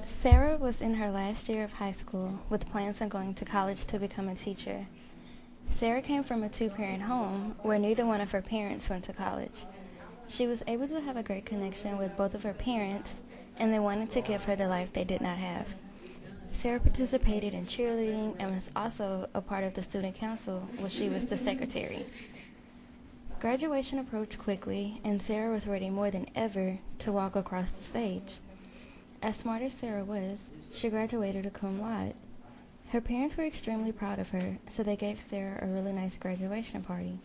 Sarah was in her last year of high school with plans on going to college to become a teacher. Sarah came from a two-parent home where neither one of her parents went to college. She was able to have a great connection with both of her parents, and they wanted to give her the life they did not have. Sarah participated in cheerleading and was also a part of the student council where she was the secretary. Graduation approached quickly, and Sarah was ready more than ever to walk across the stage. As smart as Sarah was, she graduated cum laude. Her parents were extremely proud of her, so they gave Sarah a really nice graduation party.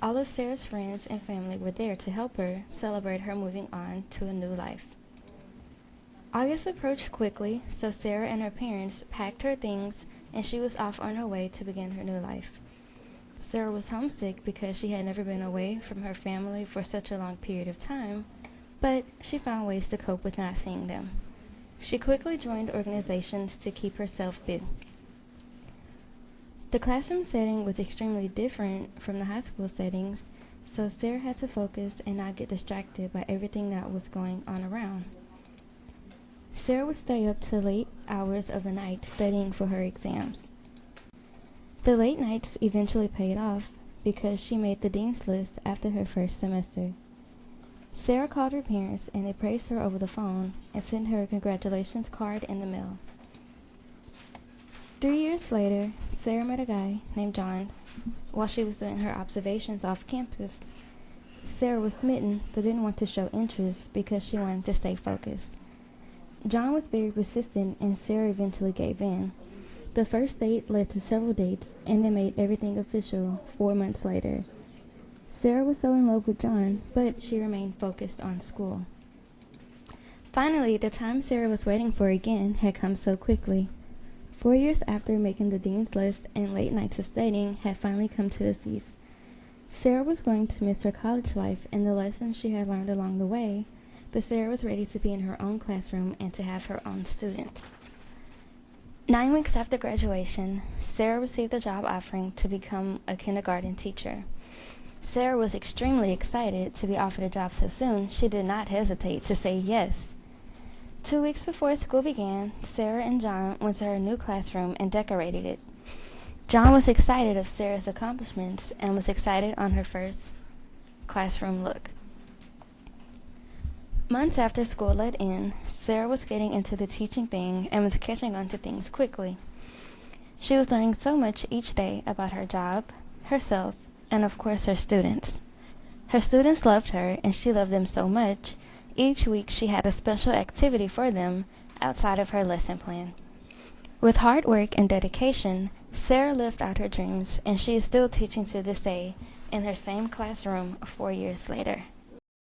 All of Sarah's friends and family were there to help her celebrate her moving on to a new life. August approached quickly, so Sarah and her parents packed her things and she was off on her way to begin her new life. Sarah was homesick because she had never been away from her family for such a long period of time, but she found ways to cope with not seeing them. She quickly joined organizations to keep herself busy. The classroom setting was extremely different from the high school settings, so Sarah had to focus and not get distracted by everything that was going on around. Sarah would stay up to late hours of the night studying for her exams. The late nights eventually paid off because she made the dean's list after her first semester. Sarah called her parents and they praised her over the phone and sent her a congratulations card in the mail. 3 years later, Sarah met a guy named John while she was doing her observations off campus. Sarah was smitten but didn't want to show interest because she wanted to stay focused. John was very persistent and Sarah eventually gave in. The first date led to several dates and they made everything official 4 months later. Sarah was so in love with John, but she remained focused on school. Finally, the time Sarah was waiting for again had come so quickly. 4 years after making the dean's list and late nights of studying had finally come to a cease. Sarah was going to miss her college life and the lessons she had learned along the way, but Sarah was ready to be in her own classroom and to have her own students. 9 weeks after graduation, Sarah received a job offering to become a kindergarten teacher. Sarah was extremely excited to be offered a job so soon, she did not hesitate to say yes. 2 weeks before school began, Sarah and John went to her new classroom and decorated it. John was excited of Sarah's accomplishments and was excited on her first classroom look. Months after school let in, Sarah was getting into the teaching thing and was catching on to things quickly. She was learning so much each day about her job, herself, and of course her students. Her students loved her and she loved them so much, each week she had a special activity for them outside of her lesson plan. With hard work and dedication, Sarah lived out her dreams and she is still teaching to this day in her same classroom 4 years later.